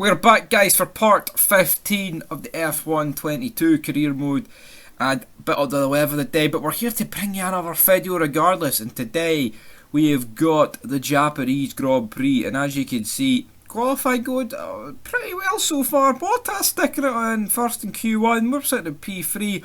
We're back, guys, for part 15 of the F1 22 career mode and a bit of the weather of the day, but we're here to bring you another video regardless. And today we have got the Japanese Grand Prix, and as you can see, qualified going pretty well so far. Bottas sticking it in first in Q1, we're sitting at P3.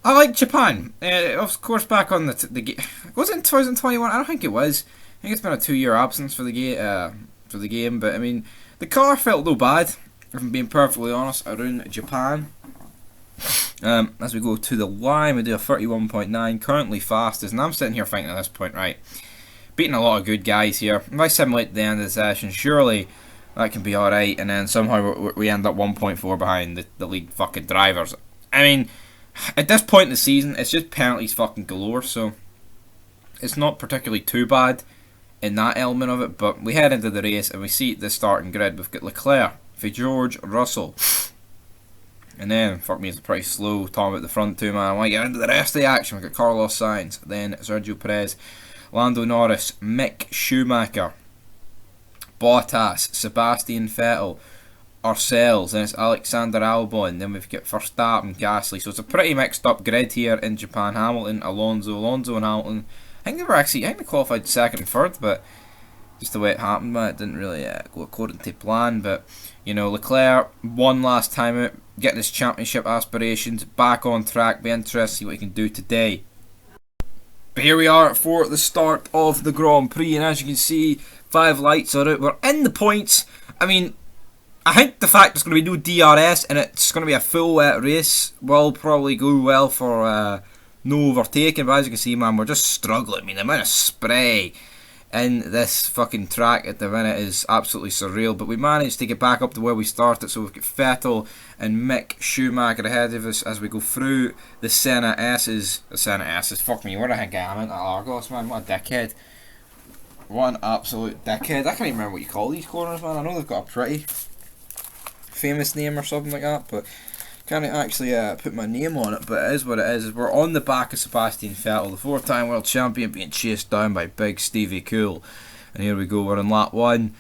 I like Japan. Of course, back on the was it in 2021? I don't think it was. I think it's been a 2-year absence for the game, but I mean, the car felt no bad, if I'm being perfectly honest, around Japan. As we go to the line, we do a 31.9, currently fastest, and I'm sitting here thinking at this point, right, beating a lot of good guys here. If I simulate the end of the session, surely that can be alright, and then somehow we end up 1.4 behind the lead fucking drivers. I mean, at this point in the season, it's just penalties fucking galore, so it's not particularly too bad in that element of it, but we head into the race and we see the starting grid. We've got Leclerc for George Russell, and then fuck me, it's pretty slow Tom at the front too, man. I want to get into the rest of the action. We've got Carlos Sainz, then Sergio Perez, Lando Norris, Mick Schumacher, Bottas, Sebastian Vettel, ourselves, and it's Alexander Albon. Then we've got Verstappen, Gasly. So it's a pretty mixed up grid here in Japan. Hamilton, Alonso and Hamilton. I think they qualified second and third, but just the way it happened, man, it didn't really go according to plan. But you know, Leclerc won last time out, getting his championship aspirations back on track. Be interested to see what he can do today. But here we are for the start of the Grand Prix, and as you can see, 5 lights are out. We're in the points. I mean, I think the fact there's going to be no DRS and it's going to be a full wet race will probably go well for no overtaking, but as you can see, man, we're just struggling. I mean, the amount of spray in this fucking track at the minute is absolutely surreal, but we managed to get back up to where we started. So we've got Vettel and Mick Schumacher ahead of us as we go through the Senna S's. Fuck me, where the heck am I? Into Argos, man, what a dickhead. What an absolute dickhead. I can't even remember what you call these corners, man. I know they've got a pretty famous name or something like that, but can't actually put my name on it. But it is what it is. We're on the back of Sebastian Vettel, the 4-time world champion, being chased down by big Stevie Cool. And here we go, we're in lap 1.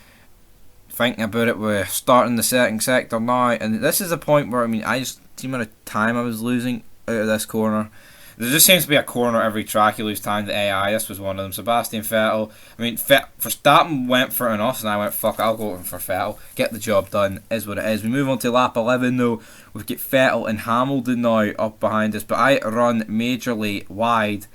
Thinking about it, we're starting the second sector now, and this is a point where, I mean, I just see the amount of time I was losing out of this corner. There just seems to be a corner every track you lose time to AI. This was one of them. Sebastian Vettel. I mean, Verstappen went for it on us, and I went, fuck, I'll go for Vettel. Get the job done, is what it is. We move on to lap 11, though. We've got Vettel and Hamilton now up behind us, but I run majorly wide.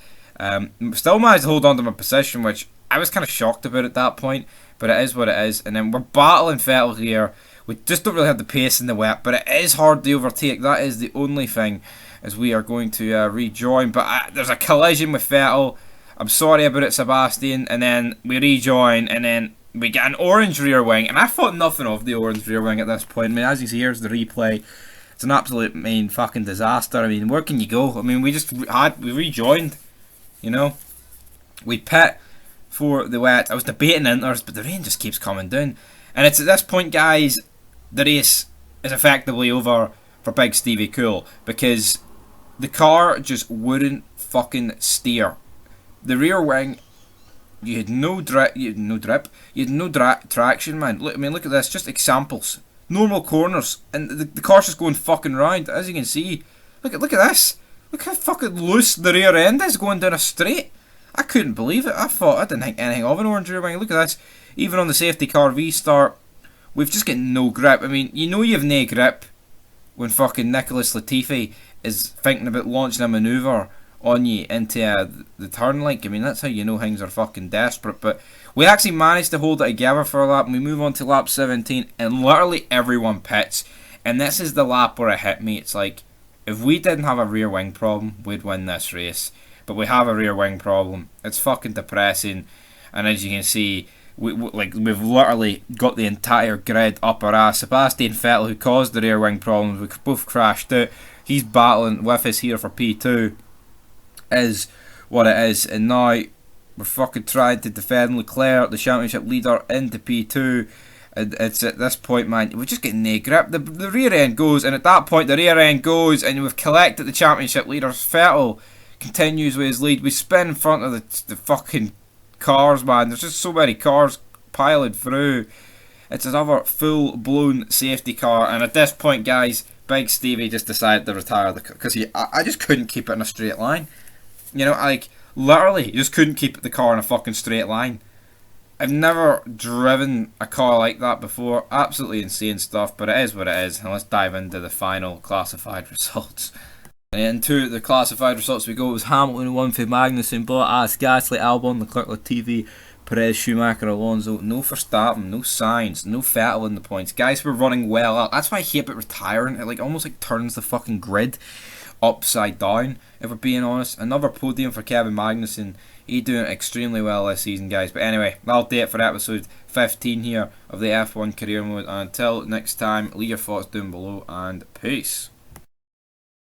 Still managed to hold on to my position, which I was kind of shocked about at that point, but it is what it is. And then we're battling Vettel here. We just don't really have the pace in the wet, but it is hard to overtake. That is the only thing, as we are going to rejoin. But there's a collision with Vettel. I'm sorry about it, Sebastian. And then we rejoin, and then we get an orange rear wing. And I thought nothing of the orange rear wing at this point. I mean, as you see, here's the replay. It's an absolute fucking disaster. I mean, where can you go? I mean, we rejoined, you know. We pit for the wet. I was debating inters, but the rain just keeps coming down. And it's at this point, guys, the race is effectively over for big Stevie Cool, because the car just wouldn't fucking steer. The rear wing, you had no traction, man. Look, I mean, look at this, just examples. Normal corners, and the car's just going fucking round. As you can see, look at this. Look how fucking loose the rear end is going down a straight. I couldn't believe it. I thought, I didn't think anything of an orange rear wing. Look at this. Even on the safety car restart, we've just got no grip. I mean, you know you have no grip when fucking Nicholas Latifi is thinking about launching a manoeuvre on you into the turn link. I mean, that's how you know things are fucking desperate. But we actually managed to hold it together for a lap, and we move on to lap 17, and literally everyone pits. And this is the lap where it hit me. It's like, if we didn't have a rear wing problem, we'd win this race. But we have a rear wing problem. It's fucking depressing. And as you can see, we've literally got the entire grid up our ass. Sebastian Vettel, who caused the rear wing problems, we both crashed out. He's battling with us here for P2, is what it is. And now we're fucking trying to defend Leclerc, the championship leader, into P2. And it's at this point, man, we're just getting no grip. The rear end goes, and at that point the rear end goes, and we've collected the championship leaders. Vettel continues with his lead. We spin in front of the fucking cars, man. There's just so many cars piling through. It's another full-blown safety car, and at this point, guys, Big Stevie just decided to retire the car because I just couldn't keep it in a straight line. You know, like literally, you just couldn't keep the car in a fucking straight line. I've never driven a car like that before. Absolutely insane stuff, but it is what it is. And let's dive into the final classified results. And into the classified results we go. It was Hamilton won for Magnussen, Bottas, Gasly, Albon, Leclerc, Latifi, Perez, Schumacher, Alonso. No Verstappen, no Sainz, no Vettel in the points. Guys were running well out. That's why I hate it retiring. It almost turns the fucking grid upside down, if we're being honest. Another podium for Kevin Magnussen. He's doing extremely well this season, guys. But anyway, that'll do it for episode 15 here of the F1 Career Mode. And until next time, leave your thoughts down below and peace.